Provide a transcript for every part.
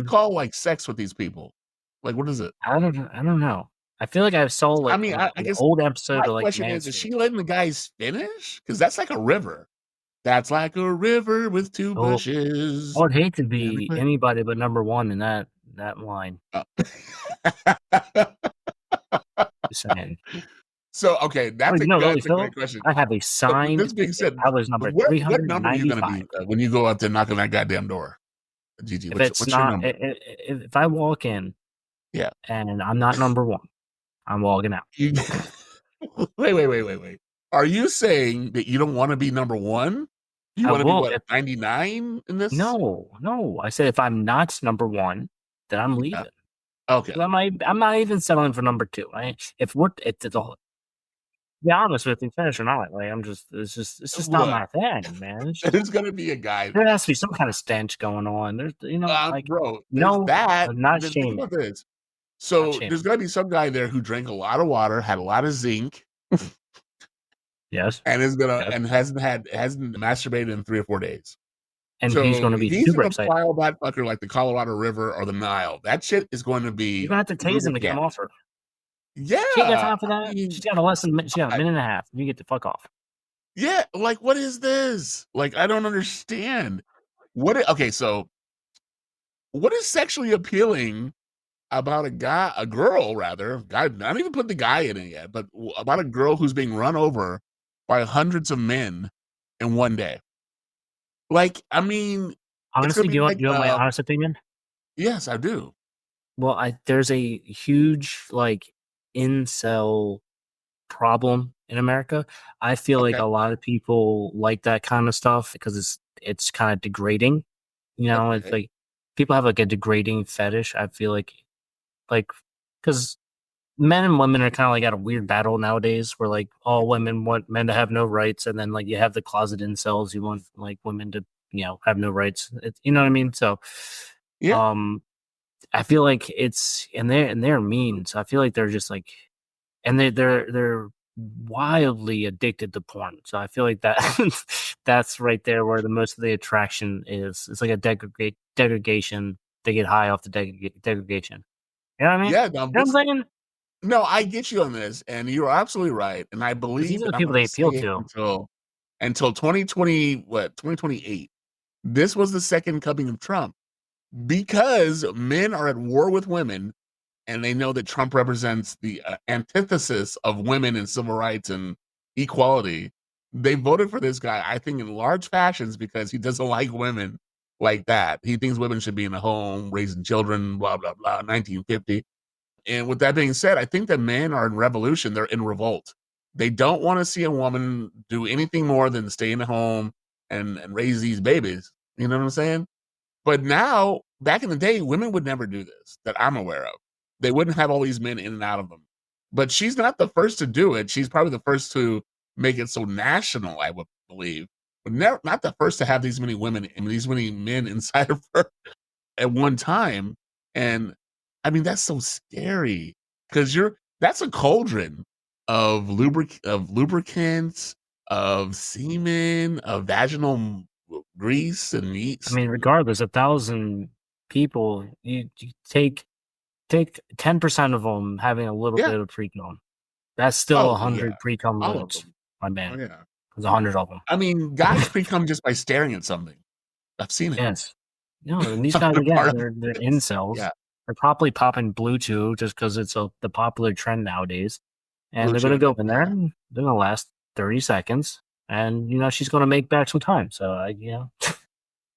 we call like sex with these people? Like, what is it? I don't know. I feel like I saw I like mean, I an guess old episode my of like question is Manscaped. she letting the guys finish? Because that's like a river. That's like a river with two Oh, I bushes. would hate to And be it- anybody but number one in that line. uh, Just saying. so okay, Oh, you know, really, that's a great Philip, question. I have a But with signed this being said, I was number what number are you gonna 395. be when you go out there knocking that goddamn door? Gigi, If it's what's your not, number? if I walk in Yeah. and I'm not number one, I'm walking out. You, wait. Are you saying that you don't want to be number one? You I want to be will. what, 99 in this? No. I said if I'm not number one, then I'm Yeah. leaving. Okay. I'm not even settling for number two. Right? If we're, it's all. To be honest with you, finish or not, like it's just not Look, my thing, man. there's gonna be a guy. There has to be some kind of stench going on. There's, like, Bro, there's no, that. I'm not Then think shaming, about this. not So there's shaming. gonna be some guy there who drank a lot of water, had a lot of zinc, Yes, and yes, hasn't masturbated in 3 or 4 days. and he's So going to be he's super gonna excited. file that fucker like the Colorado River or the Nile. That shit is going to You're be gonna have to tase him to get him lubricant. off her. Yeah, She ain't got time for I that. mean, She's got a less than she got a God. minute and a half. You get the fuck off. Yeah, like what is this? Like I don't understand. Okay, so what is sexually appealing about a girl rather, guy, not even put the guy in it yet, but about a girl who's being run over by hundreds of men in one day? Like, I mean, it's gonna Honestly, be like, do you want my honest opinion? yes, I do. Well, there's a huge like incel problem in America. I feel like Okay, a lot of people like that kind of stuff because it's kind of degrading. It's okay, like people have like a degrading fetish. I feel like because men and women are kind of like at a weird battle nowadays where like all women want men to have no rights, and then like you have the closet incels you want like women to have no rights. You know what I mean? So, yeah. um, I feel like it's and they're mean. So I feel like they're just like and they're wildly addicted to porn. So I feel like that that's right there where the most of the attraction is. It's like a degradation. They get high off the degradation. You know what I mean? Yeah, now You know this what I'm saying? no, I get you on this, and you're absolutely right, and I Because these believe are that the I'm people gonna they say appeal it to. until 2020, what, 2028. This was the second coming of Trump because men are at war with women, and they know that Trump represents the antithesis of women and civil rights and equality. They voted for this guy, I think, in large fashions because he doesn't like women like that. He thinks women should be in the home, raising children, blah, blah, blah, 1950. And with that being said, I think that men are in revolution. They're in revolt. They don't want to see a woman do anything more than stay in the home and raise these babies. You know what I'm saying? But now, back in the day, women would never do this that I'm aware of. They wouldn't have all these men in and out of them. But she's not the first to do it. She's probably the first to make it so national, I would believe. But never, not the first to have these many women and these many men inside of her at one time. And I mean, that's so scary because that's a cauldron of lubricants, of semen, of vaginal grease and I yeast. mean, regardless, 1,000 people, you take 10% of them having a little Yeah. bit of pre-cum. That's still Oh yeah. 100 pre-cum All of loads, them. my Oh man. yeah. There's 100 of them. I mean, guys pre-cum just by staring at something. I've seen it. Yes. No, and these guys They're again, part of they're this. incels. Yeah. They're probably popping Bluetooth just because it's the popular trend nowadays. And Blue they're gonna Chew. go in there Yeah. and they're gonna last 30 seconds. And she's gonna make back some time. So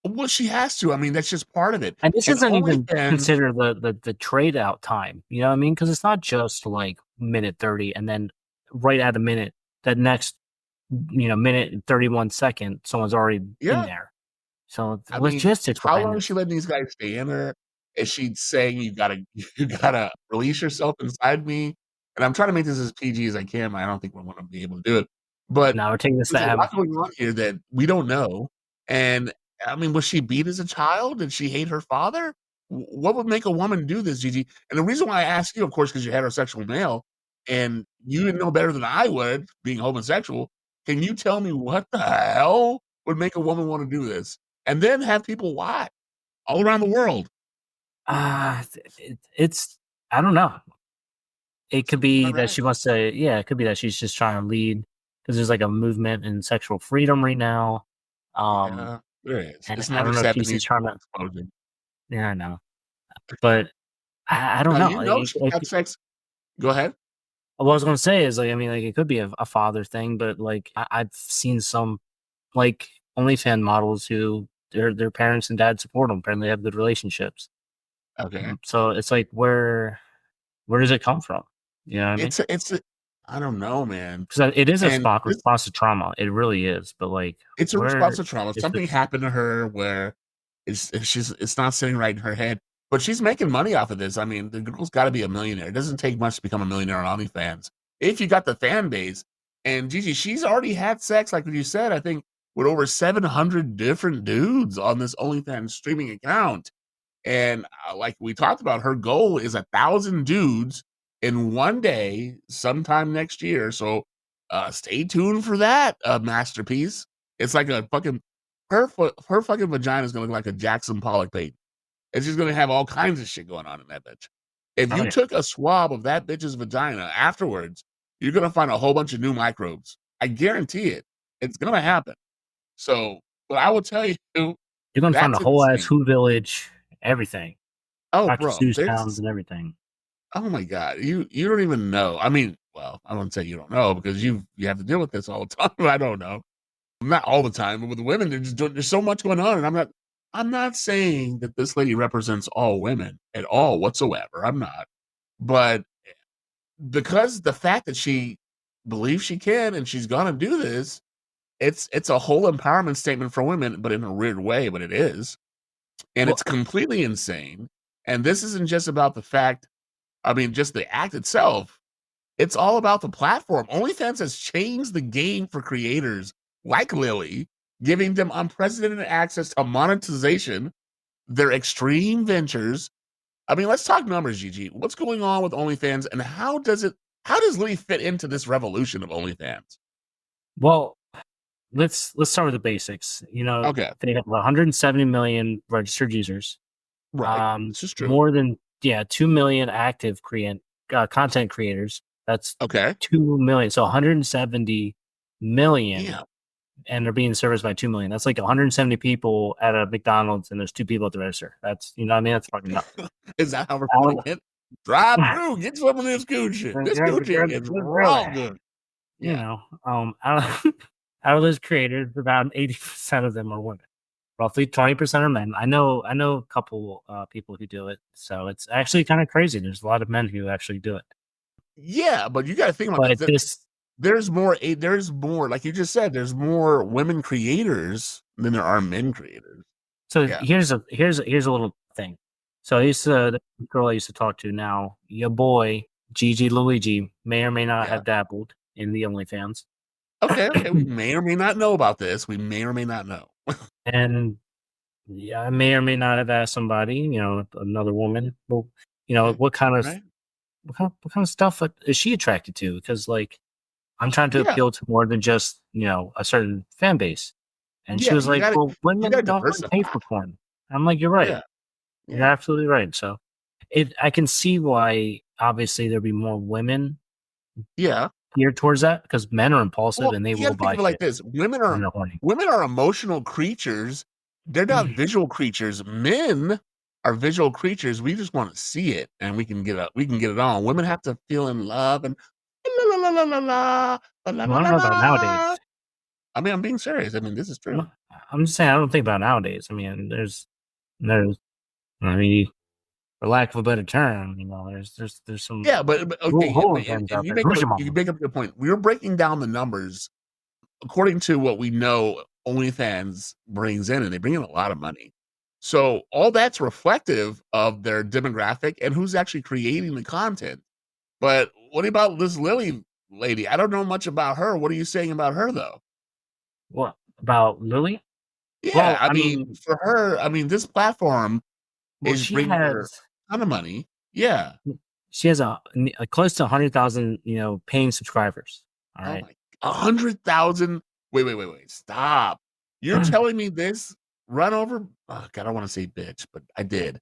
Well, she has to. I mean, that's just part of it. and this And doesn't even OnlyFans, consider the trade out time. You know what I mean? Because it's not just like minute 30 and then right at a minute, that next minute and 31 second, someone's already in yeah. there. So the I mean, logistics how behind long is this. she letting these guys stay in her? Is she saying you gotta release yourself inside me? And I'm trying to make this as PG as I can. I don't think we're gonna be able to do it. But Now we're taking this to there's a lot going on here that we don't know. And I mean, was she beat as a child? Did she hate her father? What would make a woman do this, Gigi? And the reason why I ask you, of course, because you're heterosexual male, and you didn't know better than I would, being homosexual. Can you tell me what the hell would make a woman want to do this? And then have people watch all around the world. It's I don't know. It could Something be about that that. she wants to, yeah, it could be that she's just trying to lead because there's like a movement in sexual freedom right now. Um, Yeah, there is. and It's I not don't know if she's accepting just trying to, explosion. yeah, I know, but I don't Now know. you know she had sex. Go ahead. What I was gonna say is like, I mean, like it could be a father thing, but like I've seen some like OnlyFans models who their parents and dad support them. Apparently, they have good relationships. Okay. So it's like, where does it come from? You know what I mean? It's a I don't know, man. Because it is a And this response to trauma. It really is. But like, it's a response where to trauma. is the Something happened to her where it's not sitting right in her head, but she's making money off of this. I mean, the girl's got to be a millionaire. It doesn't take much to become a millionaire on OnlyFans if you got the fan base. And Gigi, she's already had sex, like you said, I think with over 700 different dudes on this OnlyFans streaming account. And like we talked about, her goal is 1,000 dudes in one day, sometime next year. So stay tuned for that masterpiece. It's like a fucking her fucking vagina is gonna look like a Jackson Pollock painting. It's just gonna have all kinds of shit going on in that bitch. If oh you yeah. took a swab of that bitch's vagina afterwards, you're gonna find a whole bunch of new microbes. I guarantee it. It's gonna happen. So, but I will tell you, You're gonna find a that's whole ass insane. Who Village, everything, Oh, Dr. bro, Seuss towns there's and everything. oh my god, you don't even know. I mean, well, I don't say you don't know because you have to deal with this all the time. I don't know, not all the time, but with the women, there's so much going on, and I'm not saying that this lady represents all women at all whatsoever. I'm not, but because the fact that she believes she can and she's gonna do this, it's a whole empowerment statement for women, but in a weird way, but it is, and Well, it's completely insane. And this isn't just about the fact. I mean, just the act itself. It's all about the platform. OnlyFans has changed the game for creators like Lily, giving them unprecedented access to monetization, their extreme ventures. I mean, let's talk numbers, Gigi. What's going on with OnlyFans and how does Lily fit into this revolution of OnlyFans? well, let's start with the basics. You know, Okay, they have 170 million registered users. right. This is true. More than, yeah, 2 million active content creators. That's Okay. 2 million. So 170 million, Yeah. and they're being serviced by 2 million. That's like 170 people at a McDonald's, and there's two people at the register. That's, you know what I mean? That's fucking nuts. Is that how we're I putting don't- it? Drive through, get some of this coochie. This coochie is really, real good. you Yeah. know, out of those creators, about 80% of them are women. Roughly 20% are men. I know a couple people who do it, so it's actually kind of crazy. There's a lot of men who actually do it, Yeah, but you got to think about but this. this. There's more, like you just said, there's more women creators than there are men creators. So Yeah. here's a little thing. So I used to the girl I used to talk to now, your boy Gigi Luigi may or may not Yeah. have dabbled in the OnlyFans, Okay. Okay. We may or may not know about this. We may or may not know. and yeah, I may or may not have asked somebody, another woman, well, Okay. what kind of Right. stuff is she attracted to? Because like I'm trying to Yeah. appeal to more than just a certain fan base. And she Yeah. was like, "Well, You got women to don't really pay diversify. for porn." I'm like, "You're right. Yeah. You're Yeah. absolutely right." So, I can see why obviously there'd be more women Yeah. geared towards that because men are impulsive Well, and they you got will to think buy of it like shit this: when they're horny. women are emotional creatures. They're not visual creatures. Men are visual creatures. We just want to see it, and we can get it. We can get it on. Women have to feel in love and la la la la la la la Well, la I don't la know about la. nowadays. I mean, I'm being serious. I mean, this is true. I'm just saying I don't think about nowadays. I mean, there's I mean, for lack of a better term, there's some Yeah, but okay, yeah, but hooligans and out there. Who's your you mama? make up a good point. We're breaking down the numbers according to what we know OnlyFans brings in, and they bring in a lot of money. So all that's reflective of their demographic and who's actually creating the content. But what about this Lily lady? I don't know much about her. What are you saying about her though? What about Lily? Yeah, Well, I I mean, mean, for her, I mean, this platform is she bringing her has a ton of money. Yeah. a close to 100,000, paying subscribers. All Oh right. my, 100,000. Wait. Stop. You're telling me this run over? Oh, God, I don't want to say bitch, but I did.